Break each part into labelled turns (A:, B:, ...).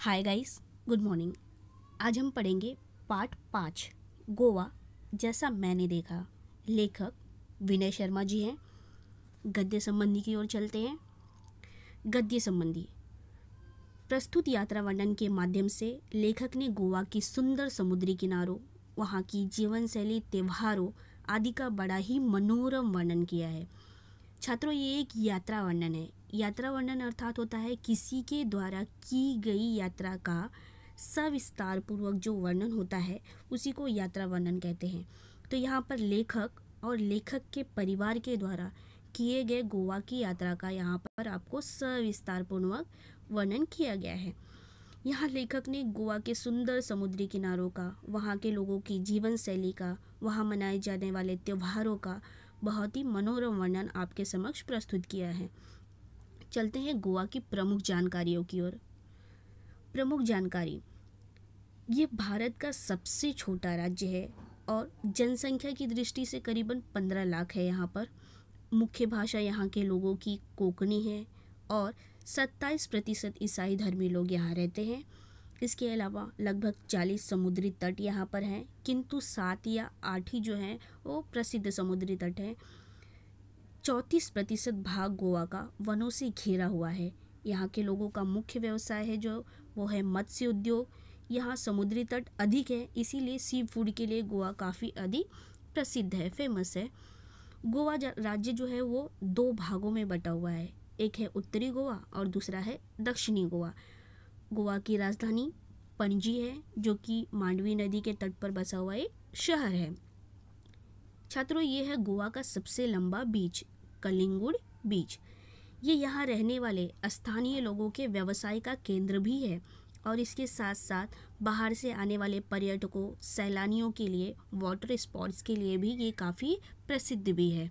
A: Hi guys, good morning. आज हम पढ़ेंगे पार्ट 5 गोवा जैसा मैंने देखा। लेखक विनय शर्मा जी हैं। गद्य संबंधी की ओर चलते हैं। गद्य संबंधी प्रस्तुत यात्रा वर्णन के माध्यम से लेखक ने गोवा की सुंदर समुद्री किनारों, वहाँ की जीवन शैली, त्योहारों आदि का बड़ा ही मनोरम वर्णन किया है। छात्रों, ये एक यात्रा वर्णन है। यात्रा वर्णन अर्थात होता है किसी के द्वारा की गई यात्रा का सविस्तार पूर्वक जो वर्णन होता है उसी को यात्रा वर्णन कहते हैं। तो यहाँ पर लेखक और लेखक के परिवार के द्वारा किए गए गोवा की यात्रा का यहाँ पर आपको सविस्तार पूर्वक वर्णन किया गया है। यहाँ लेखक ने गोवा के सुंदर समुद्री किनारों का, वहाँ के लोगों की जीवन शैली का, वहाँ मनाए जाने वाले त्योहारों का बहुत ही मनोरम वर्णन आपके समक्ष प्रस्तुत किया है। चलते हैं गोवा की प्रमुख जानकारियों की ओर। प्रमुख जानकारी, ये भारत का सबसे छोटा राज्य है और जनसंख्या की दृष्टि से करीबन 15 लाख है। यहाँ पर मुख्य भाषा यहाँ के लोगों की कोंकणी है और 27% ईसाई धर्मी लोग यहाँ रहते हैं। इसके अलावा लगभग 40 समुद्री तट यहाँ पर हैं, किंतु 7 या 8 ही जो हैं वो प्रसिद्ध समुद्री तट हैं। 34% भाग गोवा का वनों से घिरा हुआ है। यहाँ के लोगों का मुख्य व्यवसाय है जो वो है मत्स्य उद्योग। यहाँ समुद्री तट अधिक है, इसीलिए सी फूड के लिए गोवा काफ़ी अधिक प्रसिद्ध है, फेमस है। गोवा राज्य जो है वो 2 भागों में बटा हुआ है। एक है उत्तरी गोवा और दूसरा है दक्षिणी गोवा। गोवा की राजधानी पणजी है जो कि मांडवी नदी के तट पर बसा हुआ एक शहर है। छात्रों, ये है गोवा का सबसे लंबा बीच, कलिंगुड बीच। ये यहाँ रहने वाले स्थानीय लोगों के व्यवसाय का केंद्र भी है और इसके साथ साथ बाहर से आने वाले पर्यटकों, सैलानियों के लिए, वाटर स्पोर्ट्स के लिए भी ये काफ़ी प्रसिद्ध भी है।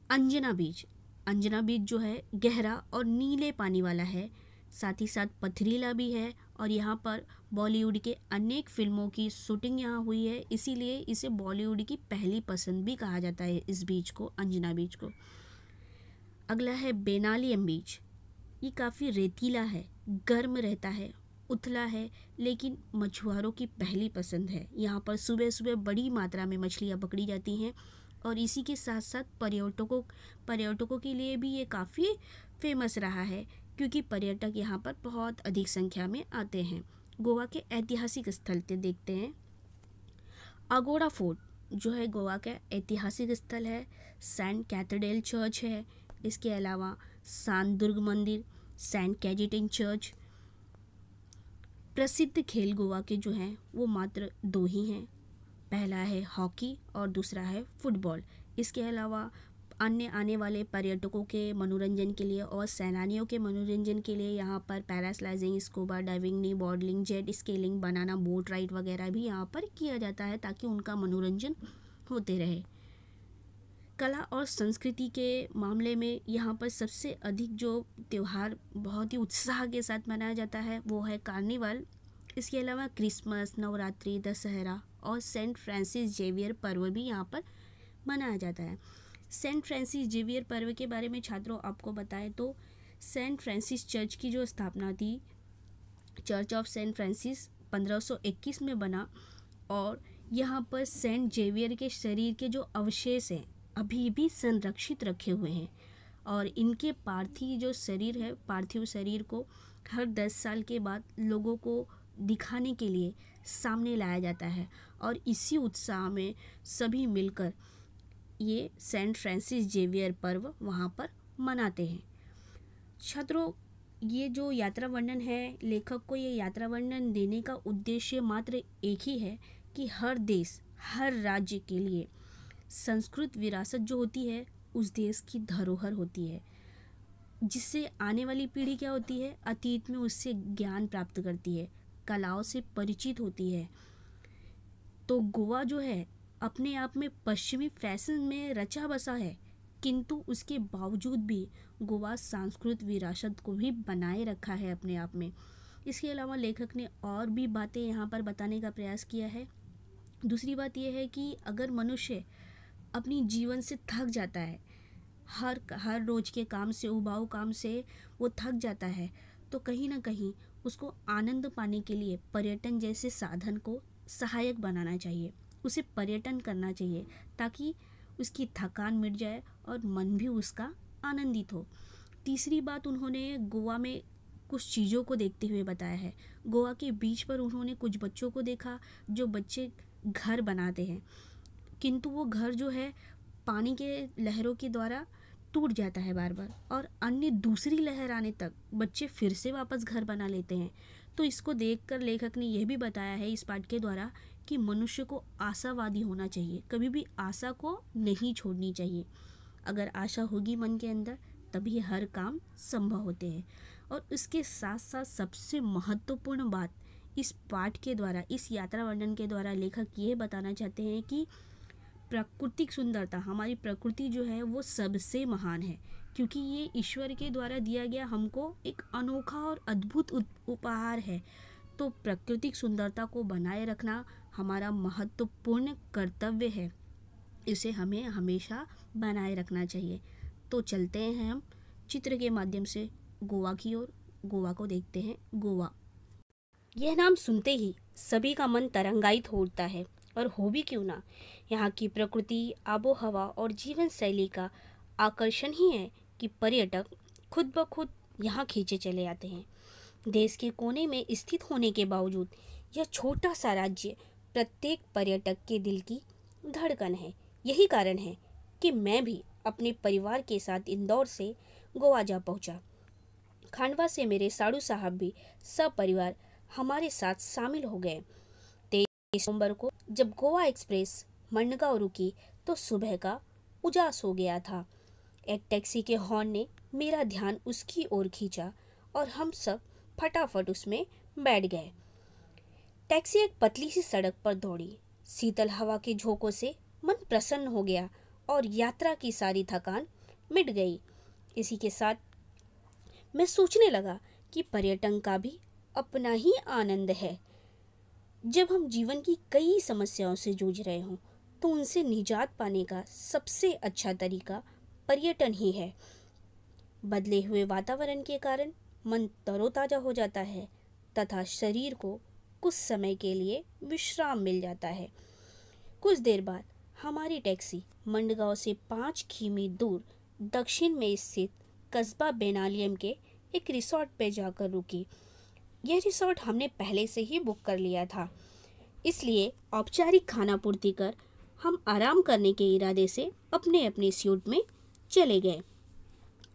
A: अंजना बीच, अंजना बीच जो है गहरा और नीले पानी वाला है, साथ ही साथ पथरीला भी है और यहाँ पर बॉलीवुड के अनेक फिल्मों की शूटिंग यहाँ हुई है, इसीलिए इसे बॉलीवुड की पहली पसंद भी कहा जाता है इस बीच को, अंजना बीच को। अगला है बेनालियम बीच। ये काफ़ी रेतीला है, गर्म रहता है, उथला है, लेकिन मछुआरों की पहली पसंद है। यहाँ पर सुबह सुबह बड़ी मात्रा में मछलियाँ पकड़ी जाती हैं और इसी के साथ साथ पर्यटकों के लिए भी ये काफ़ी फेमस रहा है क्योंकि पर्यटक यहाँ पर बहुत अधिक संख्या में आते हैं। गोवा के ऐतिहासिक स्थल से देखते हैं। अगोड़ा फोर्ट जो है गोवा का ऐतिहासिक स्थल है। सेंट कैथेड्रल चर्च है। इसके अलावा सांदुर्ग मंदिर, सेंट कैजिटिन चर्च। प्रसिद्ध खेल गोवा के जो हैं वो मात्र 2 ही हैं। पहला है हॉकी और दूसरा है फुटबॉल। इसके अलावा अन्य आने वाले पर्यटकों के मनोरंजन के लिए और सैलानियों के मनोरंजन के लिए यहाँ पर paragliding, scuba diving, knee boarding, jet skiing, banana boat ride वगैरह भी यहाँ पर किया जाता है ताकि उनका मनोरंजन होते रहे। कला और संस्कृति के मामले में यहाँ पर सबसे अधिक जो त्यौहार बहुत ही उत्साह के साथ मनाया जाता है वो है कार्निवल। इसके अलावा क्रिसमस, नवरात्रि, दशहरा और सेंट फ्रांसिस जेवियर पर्व भी यहाँ पर मनाया जाता है। सेंट फ्रांसिस जेवियर पर्व के बारे में छात्रों आपको बताएं तो सेंट फ्रांसिस चर्च की जो स्थापना थी, चर्च ऑफ सेंट फ्रांसिस 1521 में बना और यहाँ पर सेंट जेवियर के शरीर के जो अवशेष हैं अभी भी संरक्षित रखे हुए हैं और इनके पार्थिव शरीर को हर 10 साल के बाद लोगों को दिखाने के लिए सामने लाया जाता है और इसी उत्साह में सभी मिलकर ये सेंट फ्रांसिस जेवियर पर्व वहाँ पर मनाते हैं। छात्रों, ये जो यात्रा वर्णन है, लेखक को ये यात्रा वर्णन देने का उद्देश्य मात्र एक ही है कि हर देश, हर राज्य के लिए संस्कृत विरासत जो होती है उस देश की धरोहर होती है, जिससे आने वाली पीढ़ी क्या होती है, अतीत में उससे ज्ञान प्राप्त करती है, कलाओं से परिचित होती है। तो गोवा जो है अपने आप में पश्चिमी फैशन में रचा बसा है, किंतु उसके बावजूद भी गोवा सांस्कृतिक विरासत को भी बनाए रखा है अपने आप में। इसके अलावा लेखक ने और भी बातें यहाँ पर बताने का प्रयास किया है। दूसरी बात यह है कि अगर मनुष्य अपनी जीवन से थक जाता है, हर रोज के काम से, उबाऊ काम से वो थक जाता है, तो कहीं ना कहीं उसको आनंद पाने के लिए पर्यटन जैसे साधन को सहायक बनाना चाहिए, उसे पर्यटन करना चाहिए ताकि उसकी थकान मिट जाए और मन भी उसका आनंदित हो। तीसरी बात उन्होंने गोवा में कुछ चीज़ों को देखते हुए बताया है। गोवा के बीच पर उन्होंने कुछ बच्चों को देखा जो बच्चे घर बनाते हैं, किंतु वो घर जो है पानी के लहरों के द्वारा टूट जाता है बार बार, और अन्य दूसरी लहर आने तक बच्चे फिर से वापस घर बना लेते हैं। तो इसको देखकर लेखक ने यह भी बताया है इस पाठ के द्वारा कि मनुष्य को आशावादी होना चाहिए, कभी भी आशा को नहीं छोड़नी चाहिए। अगर आशा होगी मन के अंदर तभी हर काम संभव होते हैं। और इसके साथ साथ सबसे महत्वपूर्ण बात इस पाठ के द्वारा, इस यात्रा वर्णन के द्वारा लेखक ये बताना चाहते हैं कि प्राकृतिक सुंदरता, हमारी प्रकृति जो है वो सबसे महान है, क्योंकि ये ईश्वर के द्वारा दिया गया हमको एक अनोखा और अद्भुत उपहार है। तो प्राकृतिक सुंदरता को बनाए रखना हमारा महत्वपूर्ण कर्तव्य है, इसे हमें हमेशा बनाए रखना चाहिए। तो चलते हैं हम चित्र के माध्यम से गोवा की ओर। गोवा को देखते हैं। गोवा, यह नाम सुनते ही सभी का मन तरंगायित हो उठता है, और हो भी क्यों ना। यहाँ की प्रकृति, आबो हवा और जीवन शैली का आकर्षण ही है कि पर्यटक खुद ब खुद यहाँ खींचे चले आते हैं। देश के कोने में स्थित होने के बावजूद यह छोटा सा राज्य प्रत्येक पर्यटक के दिल की धड़कन है। यही कारण है कि मैं भी अपने परिवार के साथ इंदौर से गोवा जा पहुँचा। खांडवा से मेरे साड़ू साहब भी सपरिवार हमारे साथ शामिल हो गए। 23 नवंबर को जब गोवा एक्सप्रेस मंडगांव रुकी तो सुबह का उजास हो गया था। एक टैक्सी के हॉर्न ने मेरा ध्यान उसकी ओर खींचा और हम सब फटाफट उसमें बैठ गए। टैक्सी एक पतली सी सड़क पर दौड़ी। शीतल हवा के झोंकों से मन प्रसन्न हो गया और यात्रा की सारी थकान मिट गई। इसी के साथ मैं सोचने लगा कि पर्यटन का भी अपना ही आनंद है। जब हम जीवन की कई समस्याओं से जूझ रहे हों तो उनसे निजात पाने का सबसे अच्छा तरीका पर्यटन ही है। बदले हुए वातावरण के कारण मन तरोताजा हो जाता है तथा शरीर को कुछ समय के लिए विश्राम मिल जाता है। कुछ देर बाद हमारी टैक्सी मंडगांव से 5 किमी दूर दक्षिण में स्थित कस्बा बेनालियम के एक रिसोर्ट पे जाकर रुकी। यह रिसोर्ट हमने पहले से ही बुक कर लिया था, इसलिए औपचारिक खाना पूर्ति कर हम आराम करने के इरादे से अपने अपने सूट में चले गए।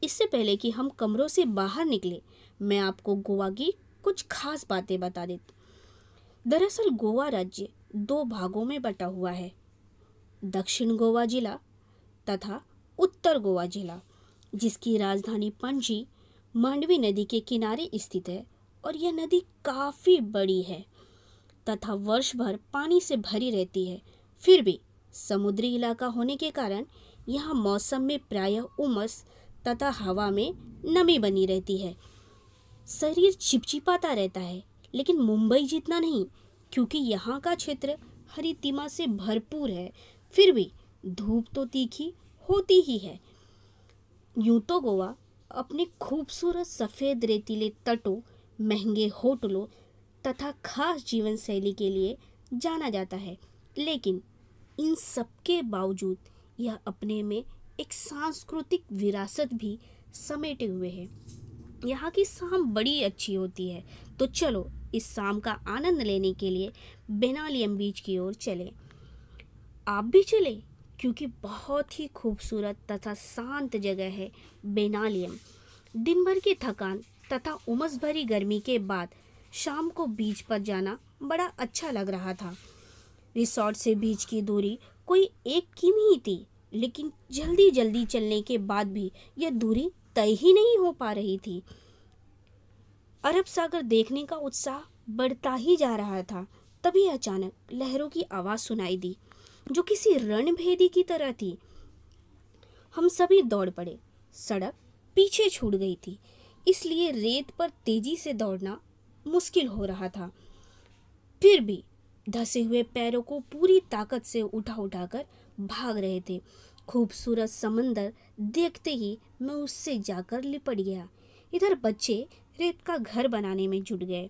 A: इससे पहले कि हम कमरों से बाहर निकले, मैं आपको गोवा की कुछ खास बातें बता देती। दरअसल गोवा राज्य 2 भागों में बटा हुआ है, दक्षिण गोवा जिला तथा उत्तर गोवा जिला, जिसकी राजधानी पणजी मांडवी नदी के किनारे स्थित है। और यह नदी काफ़ी बड़ी है तथा वर्ष भर पानी से भरी रहती है। फिर भी समुद्री इलाका होने के कारण यहाँ मौसम में प्रायः उमस तथा हवा में नमी बनी रहती है। शरीर चिपचिपाता रहता है, लेकिन मुंबई जितना नहीं, क्योंकि यहाँ का क्षेत्र हरितिमा से भरपूर है। फिर भी धूप तो तीखी होती ही है। यूं तो गोवा अपने खूबसूरत सफ़ेद रेतीले तटों, महंगे होटलों तथा खास जीवन शैली के लिए जाना जाता है, लेकिन इन सब के बावजूद यह अपने में एक सांस्कृतिक विरासत भी समेटे हुए है। यहाँ की शाम बड़ी अच्छी होती है, तो चलो इस शाम का आनंद लेने के लिए बेनालियम बीच की ओर चलें। आप भी चलें, क्योंकि बहुत ही खूबसूरत तथा शांत जगह है बेनालियम। दिन भर की थकान तथा उमस भरी गर्मी के बाद शाम को बीच पर जाना बड़ा अच्छा लग रहा था। रिसोर्ट से बीच की दूरी कोई 1 किमी ही थी, लेकिन जल्दी जल्दी चलने के बाद भी यह दूरी तय ही नहीं हो पा रही थी। अरब सागर देखने का उत्साह बढ़ता ही जा रहा था। तभी अचानक लहरों की आवाज़ सुनाई दी, जो किसी रणभेदी की तरह थी। हम सभी दौड़ पड़े। सड़क पीछे छूट गई थी, इसलिए रेत पर तेजी से दौड़ना मुश्किल हो रहा था। फिर भी धसे हुए पैरों को पूरी ताकत से उठा उठाकर भाग रहे थे। खूबसूरत समंदर देखते ही मैं उससे जाकर लिपट गया। इधर बच्चे रेत का घर बनाने में जुट गए।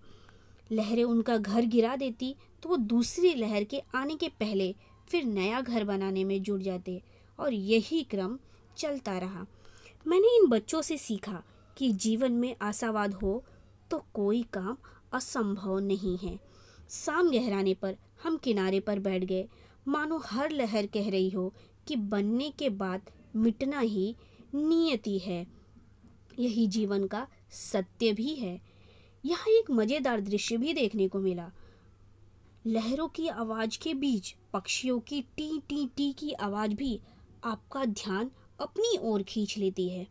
A: लहरें उनका घर गिरा देती तो वो दूसरी लहर के आने के पहले फिर नया घर बनाने में जुट जाते और यही क्रम चलता रहा। मैंने इन बच्चों से सीखा कि जीवन में आशावाद हो तो कोई काम असंभव नहीं है। शाम गहराने पर हम किनारे पर बैठ गए, मानो हर लहर कह रही हो कि बनने के बाद मिटना ही नियति है। यही जीवन का सत्य भी है। यहाँ एक मजेदार दृश्य भी देखने को मिला। लहरों की आवाज के बीच पक्षियों की टी टी टी की आवाज भी आपका ध्यान अपनी ओर खींच लेती है।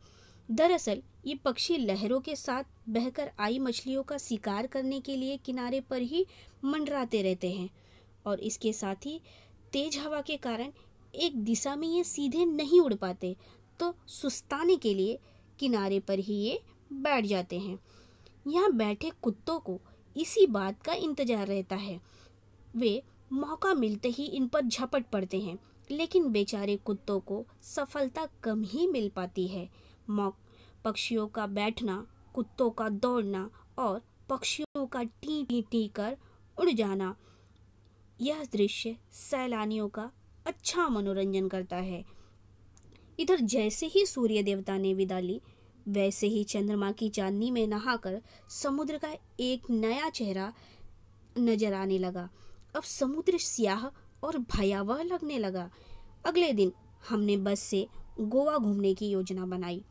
A: दरअसल ये पक्षी लहरों के साथ बहकर आई मछलियों का शिकार करने के लिए किनारे पर ही मंडराते रहते हैं और इसके साथ ही तेज हवा के कारण एक दिशा में ये सीधे नहीं उड़ पाते, तो सुस्ताने के लिए किनारे पर ही ये बैठ जाते हैं। यहाँ बैठे कुत्तों को इसी बात का इंतजार रहता है। वे मौका मिलते ही इन पर झपट पड़ते हैं, लेकिन बेचारे कुत्तों को सफलता कम ही मिल पाती है। पक्षियों का बैठना, कुत्तों का दौड़ना और पक्षियों का टी टी टी कर उड़ जाना, यह दृश्य सैलानियों का अच्छा मनोरंजन करता है। इधर जैसे ही सूर्य देवता ने विदा ली, वैसे ही चंद्रमा की चांदनी में नहाकर समुद्र का एक नया चेहरा नजर आने लगा। अब समुद्र स्याह और भयावह लगने लगा। अगले दिन हमने बस से गोवा घूमने की योजना बनाई।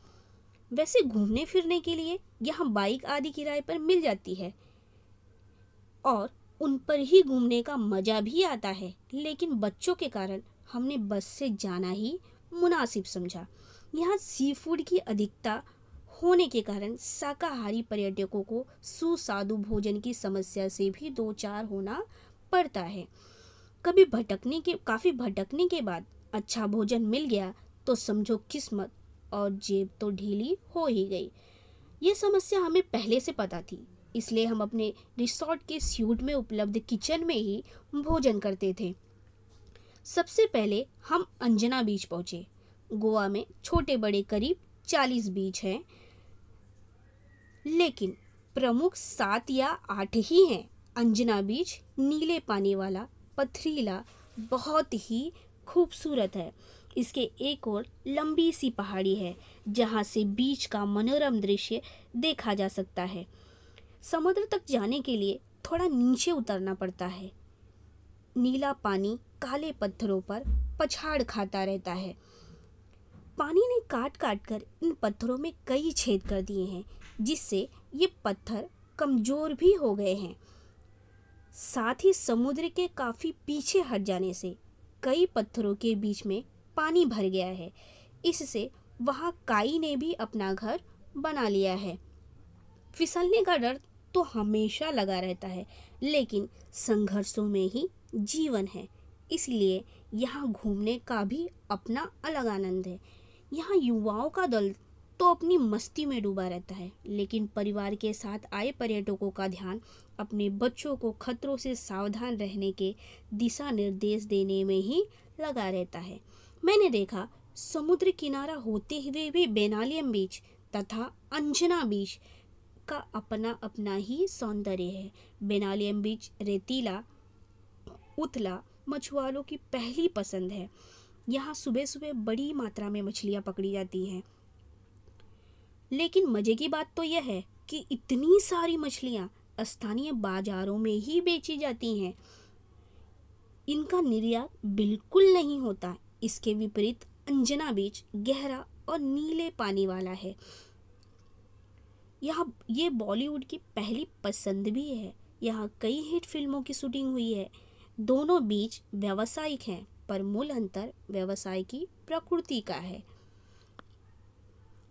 A: वैसे घूमने फिरने के लिए यहाँ बाइक आदि किराए पर मिल जाती है और उन पर ही घूमने का मजा भी आता है, लेकिन बच्चों के कारण हमने बस से जाना ही मुनासिब समझा। यहाँ सी फूड की अधिकता होने के कारण शाकाहारी पर्यटकों को सुस्वादु भोजन की समस्या से भी दो चार होना पड़ता है। काफ़ी भटकने के बाद अच्छा भोजन मिल गया तो समझो किस्मत और जेब तो ढीली हो ही गई। ये समस्या हमें पहले से पता थी, इसलिए हम अपने रिसोर्ट के स्यूट में उपलब्ध किचन में ही भोजन करते थे। सबसे पहले हम अंजना बीच पहुंचे। गोवा में छोटे बड़े करीब 40 बीच हैं, लेकिन प्रमुख 7 या 8 ही हैं। अंजना बीच नीले पानी वाला, पथरीला, बहुत ही खूबसूरत है। इसके एक और लंबी सी पहाड़ी है जहाँ से बीच का मनोरम दृश्य देखा जा सकता है। समुद्र तक जाने के लिए थोड़ा नीचे उतरना पड़ता है। नीला पानी काले पत्थरों पर पछाड़ खाता रहता है। पानी ने काट काट कर इन पत्थरों में कई छेद कर दिए हैं, जिससे ये पत्थर कमजोर भी हो गए हैं। साथ ही समुद्र के काफी पीछे हट जाने से कई पत्थरों के बीच में पानी भर गया है। इससे वहाँ काई ने भी अपना घर बना लिया है। फिसलने का डर तो हमेशा लगा रहता है, लेकिन संघर्षों में ही जीवन है। इसलिए यहाँ घूमने का भी अपना अलग आनंद है। यहाँ युवाओं का दल तो अपनी मस्ती में डूबा रहता है, लेकिन परिवार के साथ आए पर्यटकों का ध्यान अपने बच्चों को खतरों से सावधान रहने के दिशा निर्देश देने में ही लगा रहता है। मैंने देखा समुद्र किनारा होते हुए भी बेनालियम बीच तथा अंजना बीच का अपना अपना ही सौंदर्य है। बेनालियम बीच रेतीला, उथला मछुआरों की पहली पसंद है। यहाँ सुबह सुबह बड़ी मात्रा में मछलियाँ पकड़ी जाती हैं, लेकिन मजे की बात तो यह है कि इतनी सारी मछलियाँ स्थानीय बाजारों में ही बेची जाती हैं। इनका निर्यात बिल्कुल नहीं होता। इसके विपरीत अंजना बीच गहरा और नीले पानी वाला है। यहाँ ये बॉलीवुड की पहली पसंद भी है। यहाँ कई हिट फिल्मों की शूटिंग हुई है। दोनों बीच व्यावसायिक हैं, पर मूल अंतर व्यवसाय की प्रकृति का है।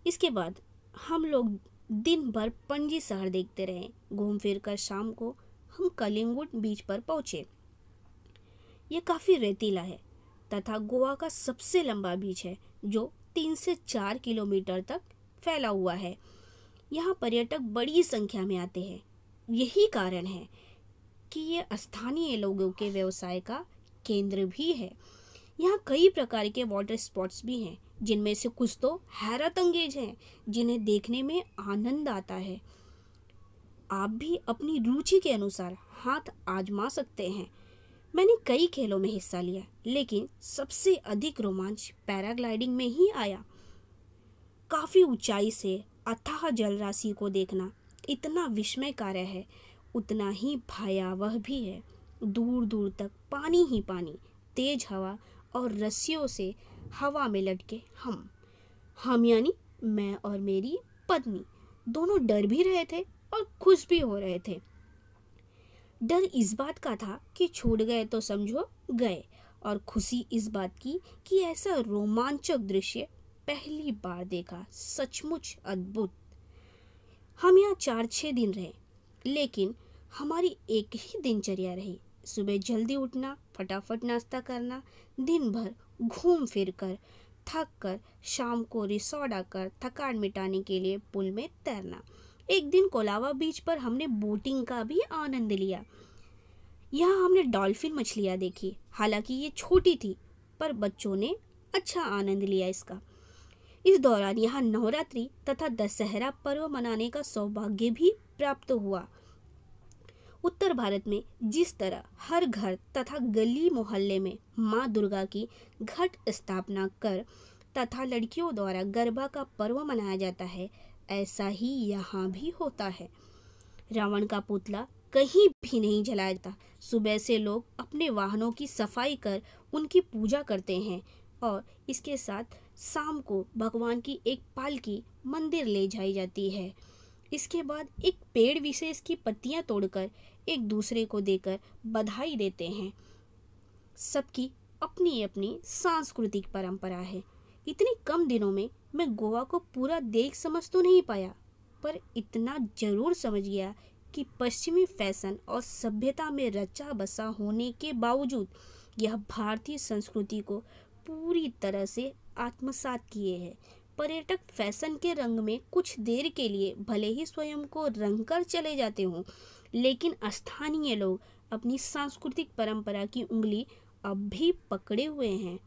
A: इसके बाद हम लोग दिन भर पणजी शहर देखते रहे। घूम फिर कर शाम को हम कलिंगुड बीच पर पहुंचे। यह काफ़ी रेतीला है तथा गोवा का सबसे लंबा बीच है, जो 3 से 4 किलोमीटर तक फैला हुआ है। यहाँ पर्यटक बड़ी संख्या में आते हैं। यही कारण है कि ये स्थानीय लोगों के व्यवसाय का केंद्र भी है। यहाँ कई प्रकार के वाटर स्पॉट्स भी हैं, जिनमें से कुछ तो हैरत अंगेज हैं, जिन्हें देखने में आनंद आता है। आप भी अपनी रुचि के अनुसार हाथ आजमा सकते हैं। मैंने कई खेलों में हिस्सा लिया, लेकिन सबसे अधिक रोमांच पैराग्लाइडिंग में ही आया। काफ़ी ऊंचाई से अथाह जलराशि को देखना इतना विस्मयकारी है, उतना ही भयावह भी है। दूर दूर तक पानी ही पानी, तेज हवा और रस्सियों से हवा में लटके हम यानी मैं और मेरी पत्नी दोनों डर भी रहे थे और खुश भी हो रहे थे। डर इस बात का था कि छूट गए तो समझो गए, और खुशी इस बात की कि ऐसा रोमांचक दृश्य पहली बार देखा। सचमुच अद्भुत। हम यहाँ 4-6 दिन रहे, लेकिन हमारी एक ही दिनचर्या रही। सुबह जल्दी उठना, फटाफट नाश्ता करना, दिन भर घूम फिर कर थक कर शाम को रिसोर्ट आकर थकान मिटाने के लिए पुल में तैरना। एक दिन कोलावा बीच पर हमने बोटिंग का भी आनंद लिया। यहाँ हमने डॉल्फिन मछलियाँ देखी। हालांकि ये छोटी थी, पर बच्चों ने अच्छा आनंद लिया इसका। इस दौरान यहाँ नवरात्रि तथा दशहरा पर्व मनाने का सौभाग्य भी प्राप्त हुआ। उत्तर भारत में जिस तरह हर घर तथा गली मोहल्ले में माँ दुर्गा की घट स्थापना कर तथा लड़कियों द्वारा गरबा का पर्व मनाया जाता है, ऐसा ही यहाँ भी होता है। रावण का पुतला कहीं भी नहीं जलाया जाता। सुबह से लोग अपने वाहनों की सफाई कर उनकी पूजा करते हैं और इसके साथ शाम को भगवान की एक पालकी मंदिर ले जाई जाती है। इसके बाद एक पेड़ विशेष की पत्तियां तोड़कर एक दूसरे को देकर बधाई देते हैं। सबकी अपनी अपनी सांस्कृतिक परंपरा है। इतने कम दिनों में मैं गोवा को पूरा देख समझ तो नहीं पाया, पर इतना जरूर समझ गया कि पश्चिमी फैशन और सभ्यता में रचा बसा होने के बावजूद यह भारतीय संस्कृति को पूरी तरह से आत्मसात किए है। पर्यटक फैशन के रंग में कुछ देर के लिए भले ही स्वयं को रंग कर चले जाते हों, लेकिन स्थानीय लोग अपनी सांस्कृतिक परंपरा की उंगली अब भी पकड़े हुए हैं।